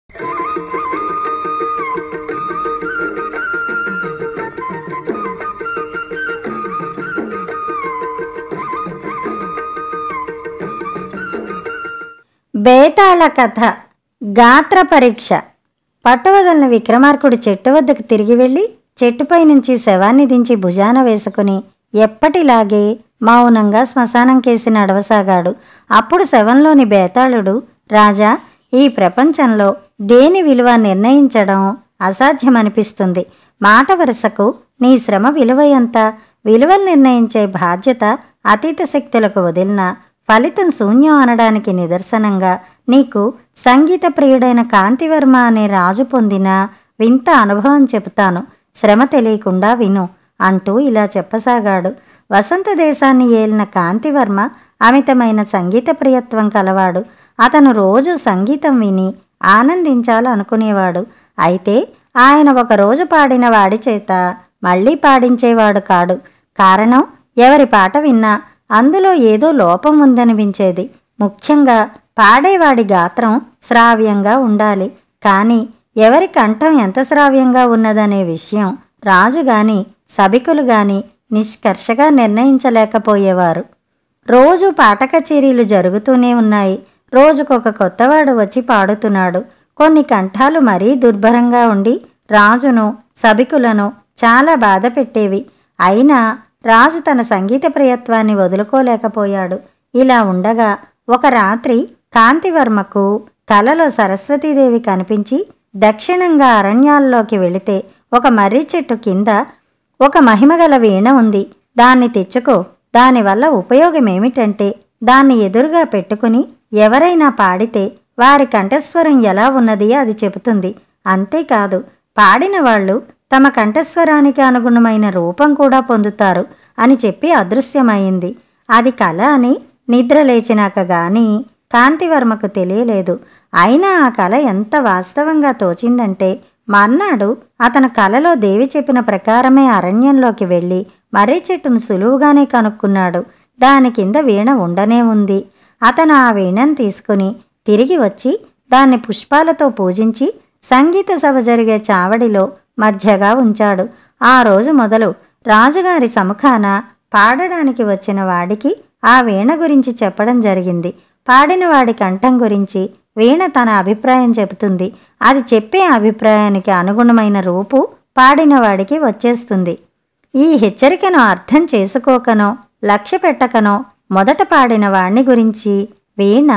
బేతాళ కథ. గాత్ర పరీక్ష. పట్టువదలిన విక్రమార్కుడు చెట్టు వద్దకు తిరిగి వెళ్ళి చెట్టుపై నుంచి శవాన్ని దించి భుజాన వేసుకుని ఎప్పటిలాగే మౌనంగా శ్మశానం కేసి నడవసాగాడు. అప్పుడు శవంలోని బేతాళుడు, రాజా, ఈ ప్రపంచంలో దేని విలువ నిర్ణయించడం అసాధ్యమనిపిస్తుంది. మాట వరుసకు నీ శ్రమ విలువ ఎంత? విలువలు నిర్ణయించే బాధ్యత అతీత శక్తులకు వదిలిన ఫలితం శూన్యం అనడానికి నిదర్శనంగా నీకు సంగీత ప్రియుడైన కాంతివర్మ అనే రాజు పొందిన వింత అనుభవం చెబుతాను. శ్రమ తెలియకుండా విను అంటూ ఇలా చెప్పసాగాడు. వసంత దేశాన్ని ఏలిన కాంతివర్మ అమితమైన సంగీత ప్రియత్వం కలవాడు. అతను రోజు సంగీతం విని ఆనందించాలనుకునేవాడు. అయితే ఆయన ఒకరోజు పాడిన వాడి చేత మళ్ళీ పాడించేవాడు కాడు. కారణం, ఎవరి పాట విన్నా అందులో ఏదో లోపం ఉందనిపించేది. ముఖ్యంగా పాడేవాడి గాత్రం శ్రావ్యంగా ఉండాలి. కానీ ఎవరి కంఠం ఎంత శ్రావ్యంగా ఉన్నదనే విషయం రాజుగాని సభికులు గాని నిష్కర్షగా నిర్ణయించలేకపోయేవారు. రోజు పాట కచేరీలు జరుగుతూనే ఉన్నాయి. రోజుకొక కొత్తవాడు వచ్చి పాడుతున్నాడు. కొన్ని కంఠాలు మరీ దుర్భరంగా ఉండి రాజును సభికులను చాలా బాధ పెట్టేవి. అయినా రాజు తన సంగీత ప్రియత్వాన్ని వదులుకోలేకపోయాడు. ఇలా ఉండగా ఒక రాత్రి కాంతివర్మకు కలలో సరస్వతీదేవి కనిపించి దక్షిణంగా అరణ్యాల్లోకి వెళితే ఒక మర్రి చెట్టు కింద ఒక మహిమగల వీణ ఉంది, దాన్ని తెచ్చుకో, దానివల్ల ఉపయోగమేమిటంటే దాన్ని ఎదురుగా పెట్టుకుని ఎవరైనా పాడితే వారి కంఠస్వరం ఎలా ఉన్నది అది చెబుతుంది. అంతేకాదు, పాడిన వాళ్ళు తమ కంఠస్వరానికి అనుగుణమైన రూపం కూడా పొందుతారు అని చెప్పి అదృశ్యమైంది. అది కళ అని నిద్ర లేచినాక గాని కాంతివర్మకు తెలియలేదు. అయినా ఆ కళ ఎంత వాస్తవంగా తోచిందంటే మర్నాడు అతను కలలో దేవి చెప్పిన ప్రకారమే అరణ్యంలోకి వెళ్ళి మర్రి చెట్టును సులువుగానే కనుక్కున్నాడు. దాని కింద వీణ ఉండనే ఉంది. అతను ఆ వీణను తీసుకుని తిరిగి వచ్చి దాన్ని పుష్పాలతో పూజించి సంగీత సభ జరిగే చావడిలో మధ్యగా ఉంచాడు. ఆ రోజు మొదలు రాజుగారి సముఖాన పాడడానికి వచ్చిన వాడికి ఆ వీణ గురించి చెప్పడం జరిగింది. పాడిన వాడి కంఠం గురించి వీణ తన అభిప్రాయం చెబుతుంది. అది చెప్పే అభిప్రాయానికి అనుగుణమైన రూపు పాడినవాడికి వచ్చేస్తుంది. ఈ హెచ్చరికను అర్థం చేసుకోకనో లక్ష్య పెట్టకనో మొదట పాడిన వాణ్ణి గురించి వీణ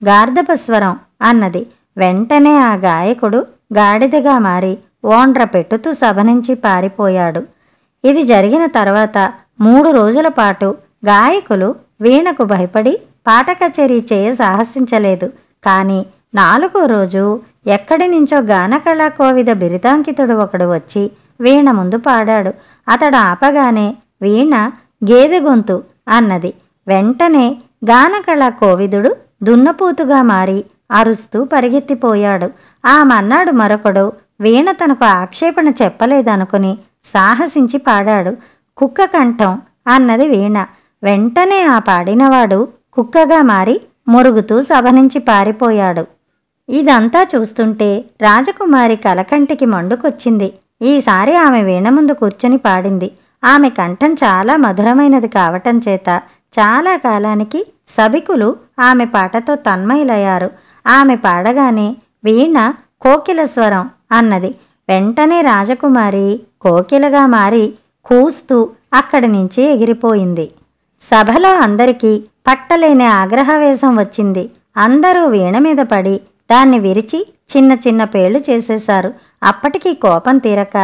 గార్ధపస్వరం అన్నది. వెంటనే ఆ గాయకుడు గాడిదగా మారి ఓండ్ర పెట్టుతూ సభ నుంచి పారిపోయాడు. ఇది జరిగిన తర్వాత 3 రోజుల పాటు గాయకులు వీణకు భయపడి పాట కచేరీ చేయ సాహసించలేదు. కానీ 4వ రోజు ఎక్కడి నుంచో గానకళా కోవిద బిరుదాంకితుడు ఒకడు వచ్చి వీణ ముందు పాడాడు. అతడు ఆపగానే వీణ గేదె గొంతు అన్నది. వెంటనే గానకళా కోవిదుడు దున్నపోతుగా మారి అరుస్తూ పరిగెత్తిపోయాడు. ఆ మన్నాడు మరొకడు వీణ తనకు ఆక్షేపణ చెప్పలేదనుకుని సాహసించి పాడాడు. కుక్క కంఠం అన్నది వీణ. వెంటనే ఆ పాడినవాడు కుక్కగా మారి మురుగుతూ సభ నుంచి పారిపోయాడు. ఇదంతా చూస్తుంటే రాజకుమారి కలకంటికి మండుకొచ్చింది. ఈసారి ఆమె వీణ ముందు కూర్చొని పాడింది. ఆమె కంఠం చాలా మధురమైనది కావటం చేత చాలా కాలానికి సభికులు ఆమె పాటతో తన్మయులయ్యారు. ఆమె పాడగానే వీణ కోకిల స్వరం అన్నది. వెంటనే రాజకుమారి కోకిలగా మారి కూస్తూ అక్కడి నుంచి ఎగిరిపోయింది. సభలో అందరికీ పట్టలేని ఆగ్రహవేశం వచ్చింది. అందరూ వీణ మీద పడి దాన్ని విరిచి చిన్న చిన్న పేళ్లు చేసేశారు. అప్పటికీ కోపం తీరక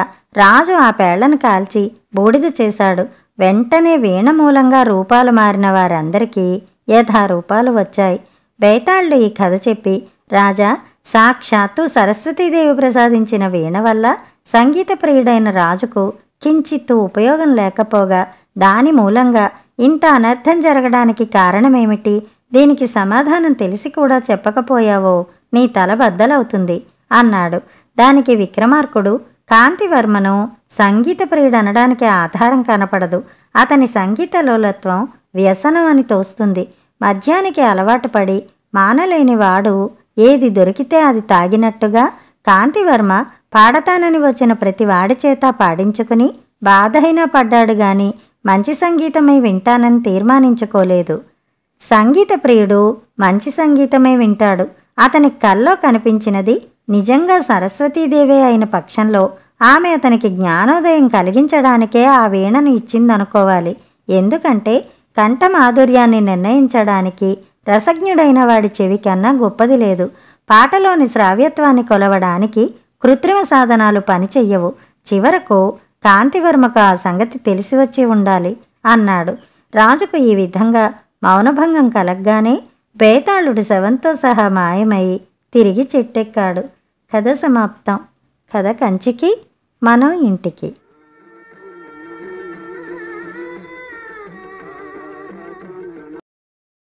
రాజు ఆ పేళ్లను కాల్చి బూడిద చేశాడు. వెంటనే వీణ మూలంగా రూపాలు మారిన వారందరికీ యథారూపాలు వచ్చాయి. బేతాళుడు ఈ కథ చెప్పి, రాజా, సాక్షాత్తు సరస్వతీదేవి ప్రసాదించిన వీణ వల్ల సంగీత ప్రియుడైన రాజుకు కించిత్తు ఉపయోగం లేకపోగా దాని మూలంగా ఇంత అనర్థం జరగడానికి కారణమేమిటి? దీనికి సమాధానం తెలిసి కూడా చెప్పకపోయావో నీ తల బద్దలవుతుంది అన్నాడు. దానికి విక్రమార్కుడు, కాంతివర్మను సంగీత ప్రియుడనడానికి ఆధారం కనపడదు. అతని సంగీత లోలత్వం వ్యసనం అని తోస్తుంది. మద్యానికి అలవాటు పడి మానలేని వాడు ఏది దొరికితే అది తాగినట్టుగా కాంతివర్మ పాడతానని వచ్చిన ప్రతి వాడి చేత పాడించుకుని బాధైనా పడ్డాడు గాని మంచి సంగీతమై వింటానని తీర్మానించుకోలేదు. సంగీత ప్రియుడు మంచి సంగీతమే వింటాడు. అతని కల్లో కనిపించినది నిజంగా సరస్వతీదేవే అయిన పక్షంలో ఆమె అతనికి జ్ఞానోదయం కలిగించడానికే ఆ వీణను ఇచ్చిందనుకోవాలి. ఎందుకంటే కంఠ మాధుర్యాన్ని నిర్ణయించడానికి రసజ్ఞుడైన వాడి చెవి కన్నా గొప్పది లేదు. పాటలోని శ్రావ్యత్వాన్ని కొలవడానికి కృత్రిమ సాధనాలు పనిచెయ్యవు. చివరకు కాంతివర్మకు ఆ సంగతి తెలిసి వచ్చి ఉండాలి అన్నాడు. రాజుకు ఈ విధంగా మౌనభంగం కలగ్గానే బేతాళుడు శవంతో సహా మాయమై తిరిగి చెట్టెక్కాడు. కథ సమాప్తం. కథ కంచికి, మనం ఇంటికి.